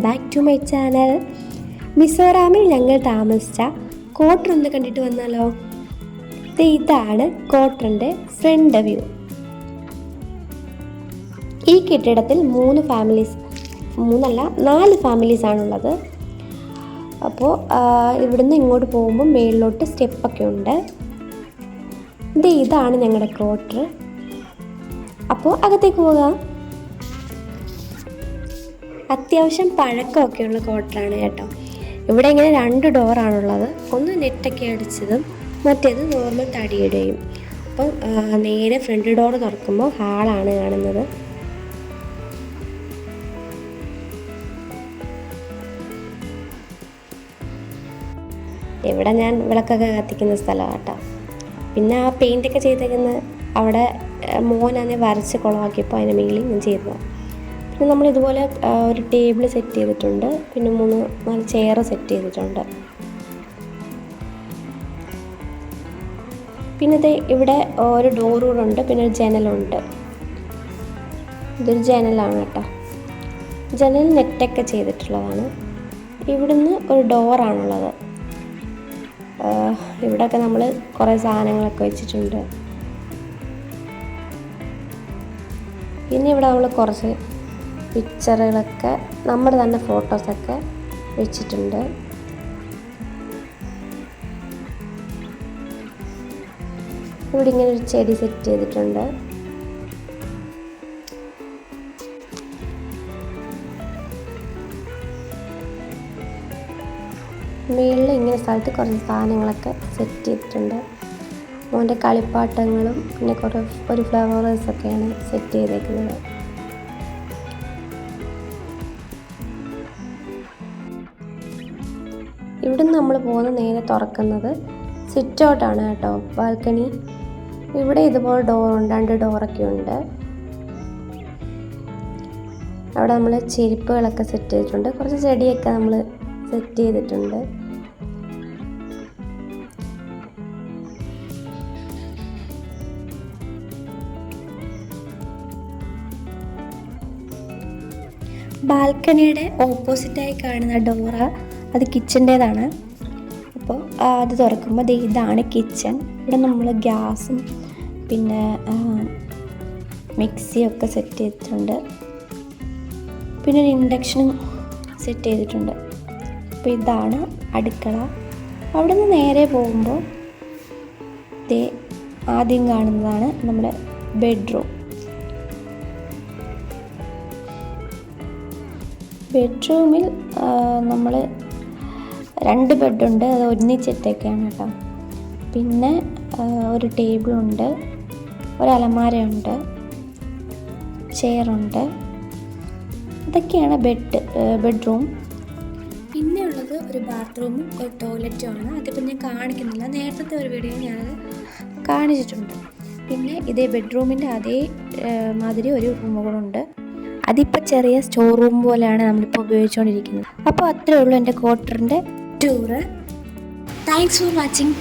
Back to my channel. മിസോറാമിൽ ഞങ്ങൾ താമസിച്ച ക്വാർട്ടർ ഒന്ന് കണ്ടിട്ട് വന്നാലോ? ഇതാണ് ക്വാർട്ടറിൻ്റെ ഫ്രണ്ട് വ്യൂ. ഈ കെട്ടിടത്തിൽ 4 ഫാമിലീസ് ആണുള്ളത്. അപ്പോൾ ഇവിടുന്ന് ഇങ്ങോട്ട് പോകുമ്പോൾ മേളിലോട്ട് സ്റ്റെപ്പൊക്കെ ഉണ്ട്. ഇതാണ് ഞങ്ങളുടെ ക്വാർട്ടർ. അപ്പോൾ അകത്തേക്ക് പോകാം. അത്യാവശ്യം പഴക്കമൊക്കെയുള്ള ക്വാർട്ടറാണ് കേട്ടോ. ഇവിടെ ഇങ്ങനെ 2 ഡോറാണുള്ളത്. ഒന്ന് നെറ്റൊക്കെ അടിച്ചതും മറ്റേത് നോർമൽ തടിയുടെയും. അപ്പം നേരെ ഫ്രണ്ട് ഡോർ തുറക്കുമ്പോൾ ഹാളാണ് കാണുന്നത്. ഇവിടെ ഞാൻ വിളക്കൊക്കെ കത്തിക്കുന്ന സ്ഥലമാണ് കേട്ടോ. പിന്നെ ആ പെയിൻ്റൊക്കെ ചെയ്തേക്കുന്ന അവിടെ മോനെ വരച്ച് കുളമാക്കിയപ്പോൾ അതിന് മേളിൽ ഞാൻ ചെയ്തതാണ്. പിന്നെ നമ്മളിതുപോലെ ഒരു ടേബിൾ സെറ്റ് ചെയ്തിട്ടുണ്ട്. പിന്നെ 3-4 ചെയർ സെറ്റ് ചെയ്തിട്ടുണ്ട്. പിന്നെ ഇവിടെ ഒരു ഡോർ കൂടെ ഉണ്ട്. പിന്നെ ഒരു ജനലുണ്ട്. ഇതൊരു ജനലാണ് കേട്ടോ. ജനൽ നെറ്റൊക്കെ ചെയ്തിട്ടുള്ളതാണ്. ഇവിടുന്ന് ഒരു ഡോറാണുള്ളത്. ഇവിടെയൊക്കെ നമ്മൾ കുറേ സാധനങ്ങളൊക്കെ വെച്ചിട്ടുണ്ട്. പിന്നെ ഇവിടെ നമ്മൾ കുറച്ച് പിക്ചറുകളൊക്കെ നമ്മുടെ തന്നെ ഫോട്ടോസൊക്കെ വെച്ചിട്ടുണ്ട്. ഇവിടെ ഇങ്ങനെ ഒരു ചെടി സെറ്റ് ചെയ്തിട്ടുണ്ട്. മേളിൽ ഇങ്ങനെ സ്ഥലത്ത് കുറച്ച് സാധനങ്ങളൊക്കെ സെറ്റ് ചെയ്തിട്ടുണ്ട്. മോൻ്റെ കളിപ്പാട്ടങ്ങളും പിന്നെ ഒരു ഫ്ലവേഴ്സൊക്കെയാണ് സെറ്റ് ചെയ്തേക്കുന്നത്. ഇവിടുന്ന് നമ്മൾ പോകുന്ന നേരെ തുറക്കുന്നത് സിറ്റ് ഔട്ടാണ് കേട്ടോ, ബാൽക്കണി. ഇവിടെ ഇതുപോലെ ഡോറുണ്ട്, 2 ഡോറൊക്കെ ഉണ്ട്. അവിടെ നമ്മൾ ചെരുപ്പുകളൊക്കെ സെറ്റ് ചെയ്തിട്ടുണ്ട്. കുറച്ച് ചെടിയൊക്കെ നമ്മൾ സെറ്റ് ചെയ്തിട്ടുണ്ട്. ബാൽക്കണിയുടെ ഓപ്പോസിറ്റായി കാണുന്ന ഡോറ അത് കിച്ചൻ്റേതാണ്. അപ്പോൾ അത് തുറക്കുമ്പോൾ ഇതാണ് കിച്ചൺ. ഇവിടെ നമ്മൾ ഗ്യാസും പിന്നെ മിക്സിയൊക്കെ സെറ്റ് ചെയ്തിട്ടുണ്ട്. പിന്നെ ഒരു ഇൻഡക്ഷനും സെറ്റ് ചെയ്തിട്ടുണ്ട്. അപ്പോൾ ഇതാണ് അടുക്കള. അവിടെ നിന്ന് നേരെ പോകുമ്പോൾ ആദ്യം കാണുന്നതാണ് നമ്മുടെ ബെഡ്റൂം. ബെഡ്റൂമിൽ നമ്മൾ 2 ബെഡുണ്ട്. അത് ഒന്നിച്ചിട്ടൊക്കെയാണ് കേട്ടോ. പിന്നെ ഒരു ടേബിളുണ്ട്, ഒരു അലമാരയുണ്ട്, ചെയറുണ്ട്. ഇതൊക്കെയാണ് ബെഡ്റൂം. പിന്നെ ഉള്ളത് ഒരു ബാത്റൂമും ഒരു ടോയ്ലറ്റുമാണ്. അതിപ്പോൾ ഞാൻ കാണിക്കുന്നില്ല, നേരത്തെ ഒരു വീഡിയോ ഞാനത് കാണിച്ചിട്ടുണ്ട്. പിന്നെ ഇതേ ബെഡ്റൂമിൻ്റെ അതേ മാതിരി ഒരു റൂമുകളുണ്ട്. അതിപ്പോൾ ചെറിയ സ്റ്റോർ റൂം പോലെയാണ് നമ്മളിപ്പോൾ ഉപയോഗിച്ചുകൊണ്ടിരിക്കുന്നത്. അപ്പോൾ അത്രയേ ഉള്ളൂ എൻ്റെ ക്വാർട്ടറിൻ്റെ ടൂറ്. Thanks for watching.